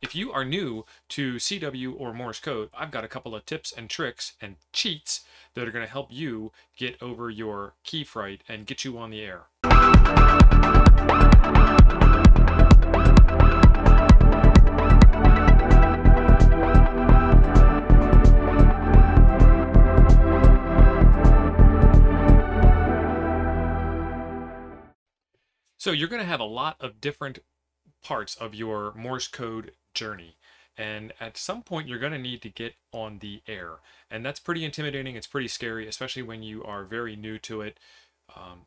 If you are new to CW or Morse code, I've got a couple of tips and tricks and cheats that are going to help you get over your key fright and get you on the air. So you're going to have a lot of different parts of your Morse code journey. And at some point, you're going to need to get on the air. And that's pretty intimidating. It's pretty scary, especially when you are very new to it.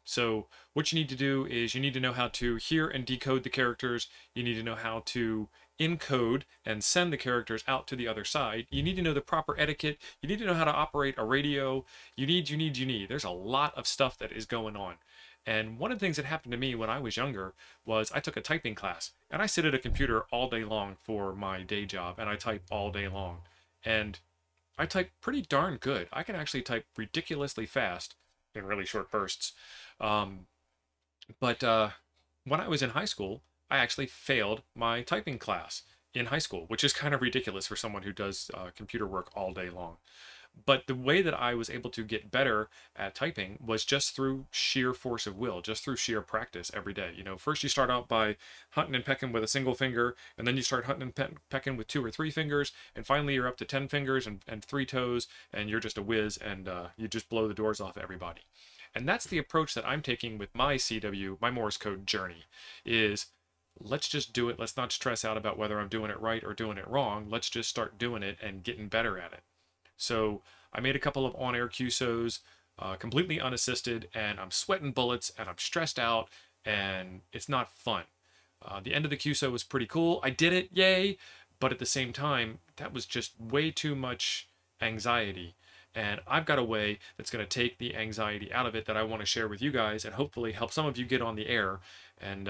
So what you need to do is you need to know how to hear and decode the characters. You need to know how to encode and send the characters out to the other side. You need to know the proper etiquette. You need to know how to operate a radio. You need. There's a lot of stuff that is going on. And one of the things that happened to me when I was younger was I took a typing class, and I sit at a computer all day long for my day job, and I type all day long. And I type pretty darn good. I can actually type ridiculously fast in really short bursts. But when I was in high school, I actually failed my typing class in high school, which is kind of ridiculous for someone who does computer work all day long. But the way that I was able to get better at typing was just through sheer force of will, just through sheer practice every day. You know, first you start out by hunting and pecking with a single finger, and then you start hunting and pecking with 2 or 3 fingers, and finally you're up to 10 fingers and 3 toes, and you're just a whiz, and you just blow the doors off everybody. And that's the approach that I'm taking with my CW, my Morse code journey, is let's just do it. Let's not stress out about whether I'm doing it right or doing it wrong. Let's just start doing it and getting better at it. So I made a couple of on-air QSOs, completely unassisted, and I'm sweating bullets, and I'm stressed out, and it's not fun. The end of the QSO was pretty cool. I did it, yay! But at the same time, that was just way too much anxiety. And I've got a way that's going to take the anxiety out of it that I want to share with you guys and hopefully help some of you get on the air. And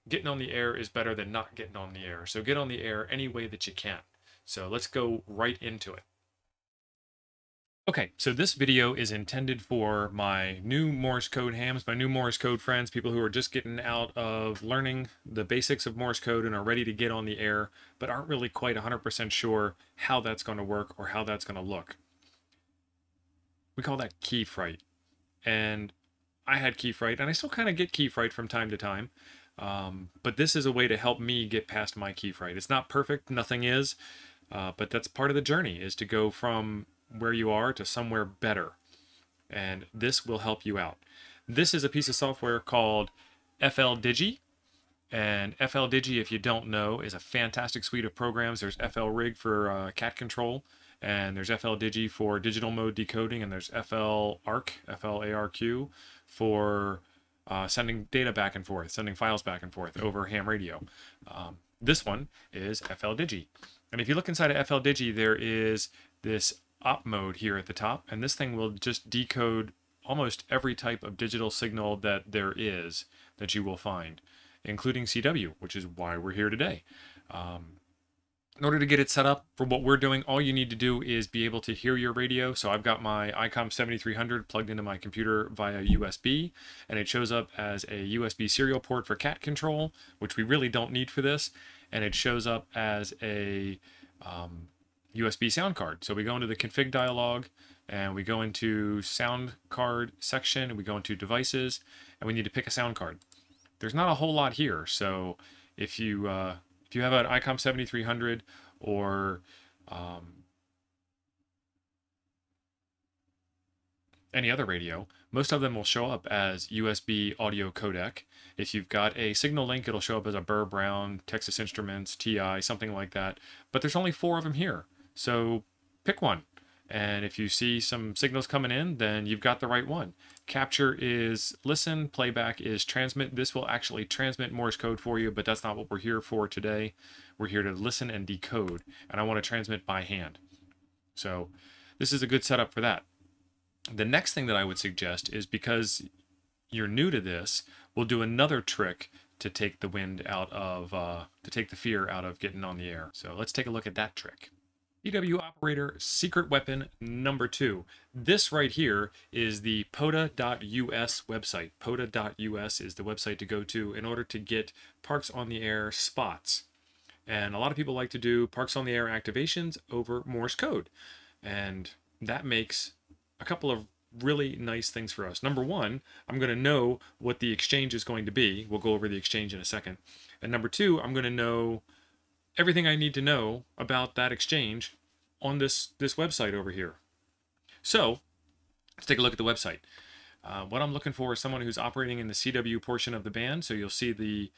getting on the air is better than not getting on the air. So get on the air any way that you can. So let's go right into it. Okay, so this video is intended for my new Morse code hams, my new Morse code friends, people who are just getting out of learning the basics of Morse code and are ready to get on the air, but aren't really quite 100% sure how that's going to work or how that's going to look. We call that key fright. And I had key fright, and I still kind of get key fright from time to time. But this is a way to help me get past my key fright. It's not perfect, nothing is, but that's part of the journey, is to go from where you are to somewhere better. And this will help you out. This is a piece of software called FLDIG. And FLDIG, if you don't know, is a fantastic suite of programs. There's FLRIG for cat control, and there's FLDIG for digital mode decoding, and there's FLARQ, FLARQ for sending data back and forth, sending files back and forth over ham radio. This one is FLDIG. And if you look inside of FLDIG, there is this op mode here at the top, and this thing will just decode almost every type of digital signal that there is that you will find, including CW, which is why we're here today. In order to get it set up for what we're doing, all you need to do is be able to hear your radio. So I've got my ICOM 7300 plugged into my computer via USB, and it shows up as a USB serial port for cat control, which we really don't need for this, and it shows up as a USB sound card. So we go into the config dialog, and we go into sound card section, and we go into devices, and we need to pick a sound card. There's not a whole lot here, so if you have an ICOM 7300 or any other radio, most of them will show up as USB audio codec. If you've got a signal link, it'll show up as a Burr Brown, Texas Instruments, TI, something like that. But there's only 4 of them here. So pick one, and if you see some signals coming in, then you've got the right one. Capture is listen, playback is transmit. This will actually transmit Morse code for you, but that's not what we're here for today. We're here to listen and decode, and I want to transmit by hand. So this is a good setup for that. The next thing that I would suggest is, because you're new to this, we'll do another trick to take the wind out of, to take the fear out of getting on the air. So let's take a look at that trick. CW operator secret weapon number 2. This right here is the PodaUS website. PodaUS is the website to go to in order to get Parks on the Air spots. And a lot of people like to do parks on the air activations over Morse code. And that makes a couple of really nice things for us. Number one, I'm going to know what the exchange is going to be. We'll go over the exchange in a second. And number two, I'm going to know everything I need to know about that exchange on this website over here. So let's take a look at the website. What I'm looking for is someone who's operating in the CW portion of the band. So you'll see the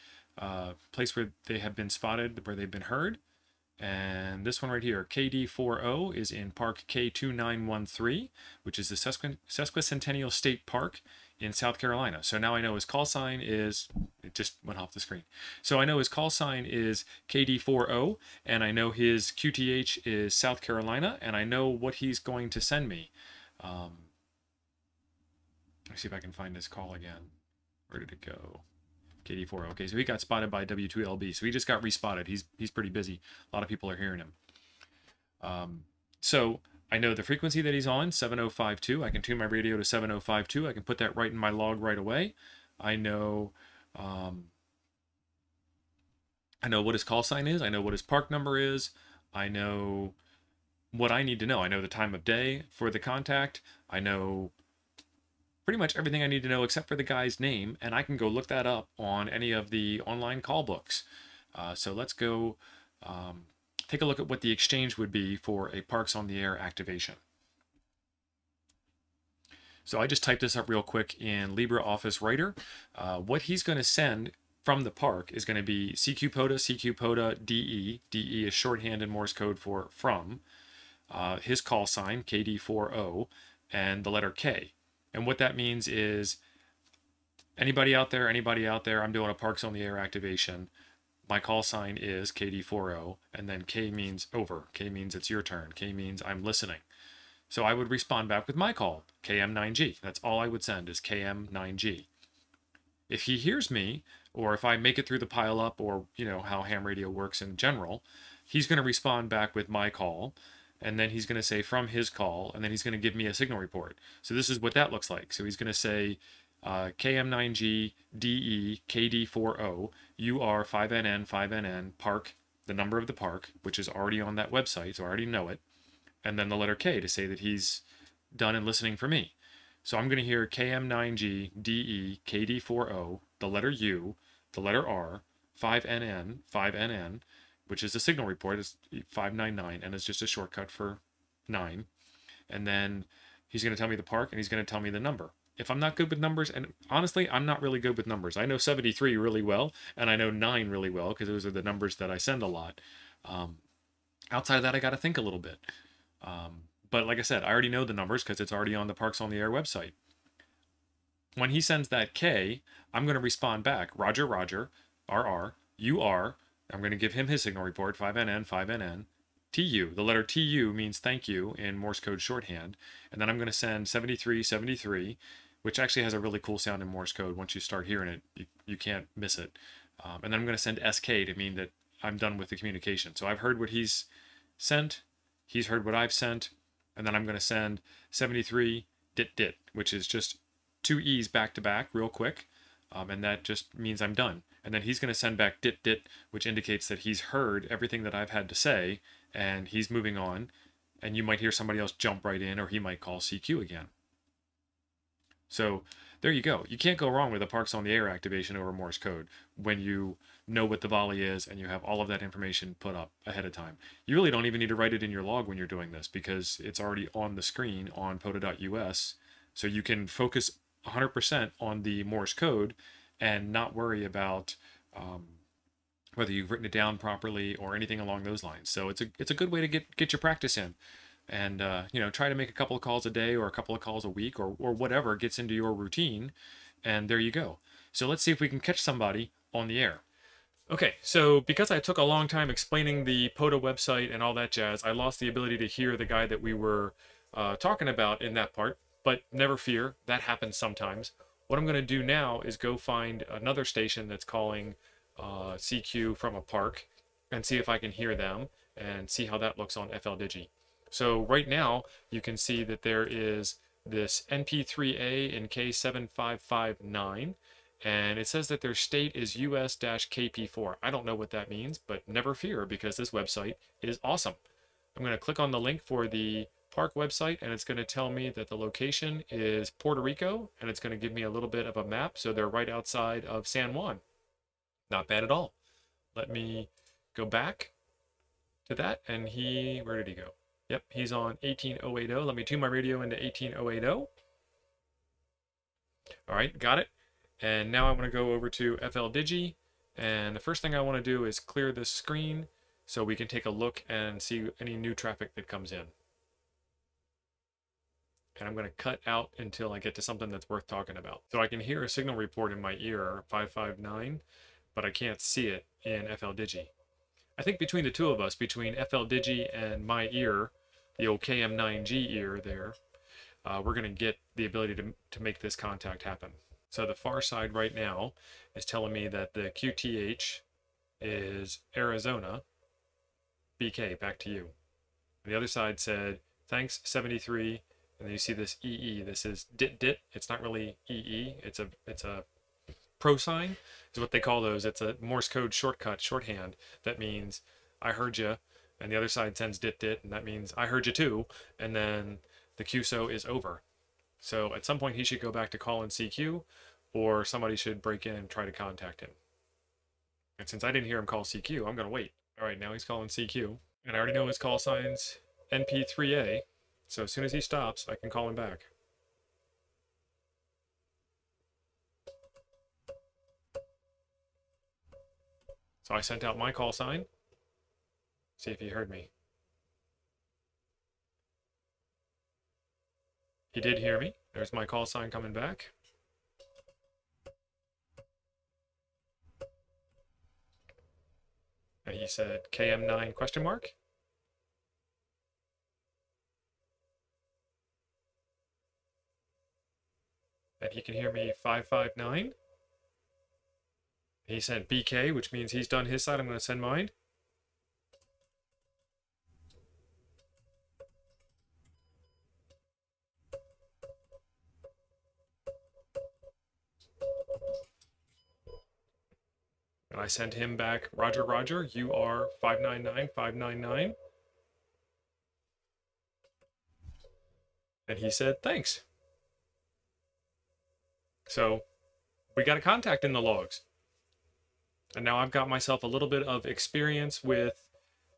place where they have been spotted, where they've been heard. And this one right here, KD40, is in Park K2913, which is the Sesquicentennial State Park in South Carolina. So now I know his call sign is, it just went off the screen. So I know his call sign is KD40, and I know his QTH is South Carolina, and I know what he's going to send me. Let's see if I can find this call again. Where did it go? KD40. Okay, so he got spotted by W2LB. So he just got respotted. He's pretty busy. A lot of people are hearing him. So I know the frequency that he's on, 7052. I can tune my radio to 7052. I can put that right in my log right away. I know what his call sign is. I know what his park number is. I know what I need to know. I know the time of day for the contact. I know pretty much everything I need to know except for the guy's name, and I can go look that up on any of the online call books. So let's go take a look at what the exchange would be for a Parks on the Air activation. So I just typed this up real quick in LibreOffice Writer. What he's going to send from the park is going to be CQ Poda, DE. DE is shorthand in Morse code for from. His call sign, KD40, and the letter K. And what that means is anybody out there, I'm doing a Parks on the Air activation. My call sign is KD40, and then K means over. K means it's your turn. K means I'm listening. So I would respond back with my call, KM9G. That's all I would send is KM9G. If he hears me, or if I make it through the pileup, or you know how ham radio works in general, he's going to respond back with my call, and then he's going to say from his call, and then he's going to give me a signal report. So this is what that looks like. So he's going to say KM9G, DE, KD40, UR 5NN, 5NN, park, the number of the park, which is already on that website, so I already know it, and then the letter K to say that he's done and listening for me. So I'm going to hear KM9G, DE, KD40, the letter U, the letter R, 5NN, which is the signal report, is 599, and it's just a shortcut for 9. And then he's going to tell me the park, and he's going to tell me the number. If I'm not good with numbers, and honestly, I'm not really good with numbers. I know 73 really well, and I know 9 really well, because those are the numbers that I send a lot. Outside of that, I got to think a little bit. But like I said, I already know the numbers, because it's already on the Parks on the Air website. When he sends that K, I'm going to respond back, Roger, Roger, RR, UR, I'm going to give him his signal report, 5NN, 5NN, TU. The letter TU means thank you in Morse code shorthand. And then I'm going to send 7373, which actually has a really cool sound in Morse code. Once you start hearing it, you can't miss it. And then I'm going to send SK to mean that I'm done with the communication. So I've heard what he's sent, he's heard what I've sent, and then I'm going to send 73 dit, which is just 2 E's back to back real quick. And that just means I'm done. And then he's going to send back dit, which indicates that he's heard everything that I've had to say, and he's moving on. And you might hear somebody else jump right in, or he might call CQ again. So there you go. You can't go wrong with a Parks on the Air activation over Morse code when you know what the volley is and you have all of that information put up ahead of time. You really don't even need to write it in your log when you're doing this, because it's already on the screen on PodaUS. So you can focus 100% on the Morse code and not worry about whether you've written it down properly or anything along those lines. So it's a good way to get your practice in, and you know, try to make a couple of calls a day or a couple of calls a week or whatever gets into your routine, and there you go. So let's see if we can catch somebody on the air. Okay, so because I took a long time explaining the PODA website and all that jazz, I lost the ability to hear the guy that we were talking about in that part, but never fear, that happens sometimes. What I'm going to do now is go find another station that's calling CQ from a park and see if I can hear them and see how that looks on FLDIG. So right now you can see that there is this NP3A in K7559, and it says that their state is US-KP4. I don't know what that means, but never fear, because this website is awesome. I'm going to click on the link for the park website, and it's going to tell me that the location is Puerto Rico, and it's going to give me a little bit of a map, so they're right outside of San Juan. Not bad at all. Let me go back to that, and where did he go? Yep, he's on 18080. Let me tune my radio into 18080. All right, got it. And now I want to go over to FLDIG, and the first thing I want to do is clear this screen so we can take a look and see any new traffic that comes in. And I'm going to cut out until I get to something that's worth talking about. So I can hear a signal report in my ear, 559, but I can't see it in FLDIG. I think between the two of us, between FLDIG and my ear, the old KM9G ear there, we're going to get the ability to make this contact happen. So the far side right now is telling me that the QTH is Arizona. BK, back to you. And the other side said, thanks, 73. And then you see this EE. This is dit. It's not really EE. It's a pro sign is what they call those. It's a Morse code shorthand. That means I heard you. And the other side sends dit, and that means I heard you too. And then the QSO is over. So at some point he should go back to call in CQ, or somebody should break in and try to contact him. And since I didn't hear him call CQ, I'm going to wait. All right, now he's calling CQ. And I already know his call sign's NP3A. So as soon as he stops, I can call him back. So I sent out my call sign. See if he heard me. He did hear me. There's my call sign coming back. And he said KM9 question mark. And he can hear me 559. He sent BK, which means he's done his side. I'm going to send mine. And I sent him back, Roger, Roger, you are 599, 599. And he said, thanks. So we got a contact in the logs. And now I've got myself a little bit of experience with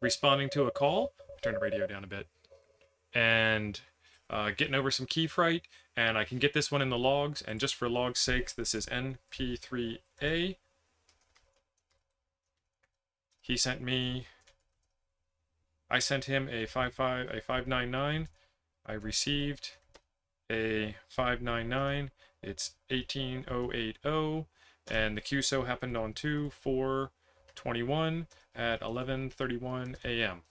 responding to a call. Turn the radio down a bit. And getting over some key fright. And I can get this one in the logs. And just for log's sakes, this is NP3A. He sent me, I sent him a 599. I received a 599. It's 18080, and the QSO happened on 2/4/21 at 11:31 a.m.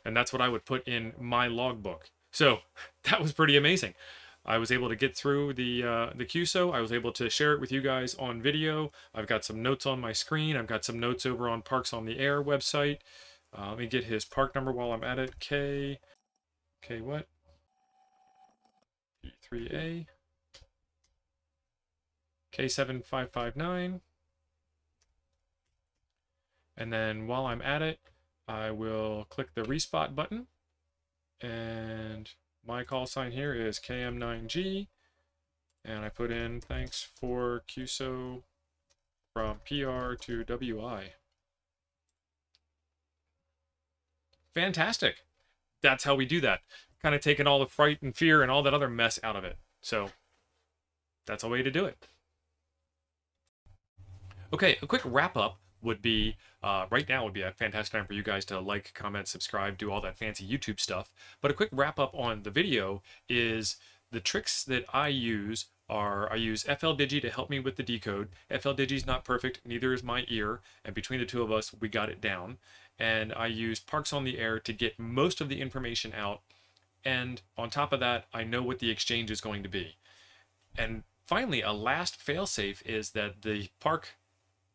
And that's what I would put in my logbook. So that was pretty amazing. I was able to get through the QSO. I was able to share it with you guys on video. I've got some notes on my screen. I've got some notes over on Parks on the Air website. Let me get his park number while I'm at it. K what? P3A. K7559. And then while I'm at it, I will click the respot button. And my call sign here is KM9G. And I put in thanks for QSO from PR to WI. Fantastic. That's how we do that. Kind of taking all the fright and fear and all that other mess out of it. So that's a way to do it. Okay, a quick wrap up would be, right now would be a fantastic time for you guys to like, comment, subscribe, do all that fancy YouTube stuff. But a quick wrap up on the video is the tricks that I use are, I use FLDIG to help me with the decode. FLDIG is not perfect, neither is my ear, and between the two of us, we got it down. And I use Parks on the Air to get most of the information out. And on top of that, I know what the exchange is going to be. And finally, a last failsafe is that the park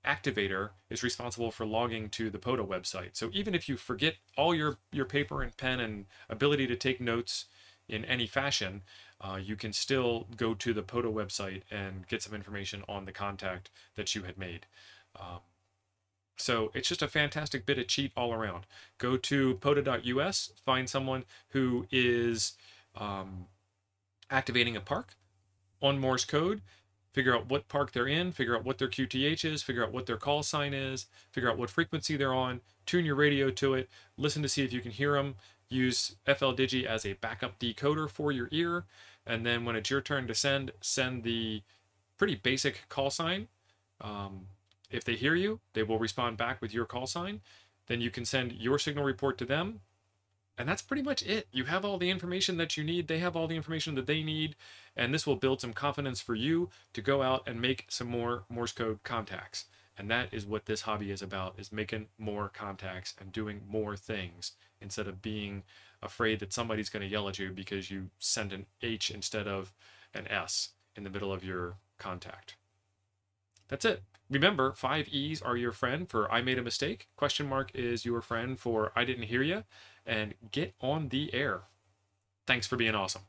activator is responsible for logging to the PODA website. So even if you forget all your paper and pen and ability to take notes in any fashion, you can still go to the PODA website and get some information on the contact that you had made. So it's just a fantastic bit of cheat all around. Go to PodaUS, find someone who is activating a park on Morse code, figure out what park they're in, figure out what their QTH is, figure out what their call sign is, figure out what frequency they're on, tune your radio to it, listen to see if you can hear them, use FLDIG as a backup decoder for your ear, and then when it's your turn to send the pretty basic call sign. If they hear you, they will respond back with your call sign. Then you can send your signal report to them. And that's pretty much it. You have all the information that you need. They have all the information that they need. And this will build some confidence for you to go out and make some more Morse code contacts. And that is what this hobby is about, is making more contacts and doing more things instead of being afraid that somebody's going to yell at you because you sent an H instead of an S in the middle of your contact. That's it. Remember, 5 E's are your friend for I made a mistake. Question mark is your friend for I didn't hear you. And get on the air. Thanks for being awesome.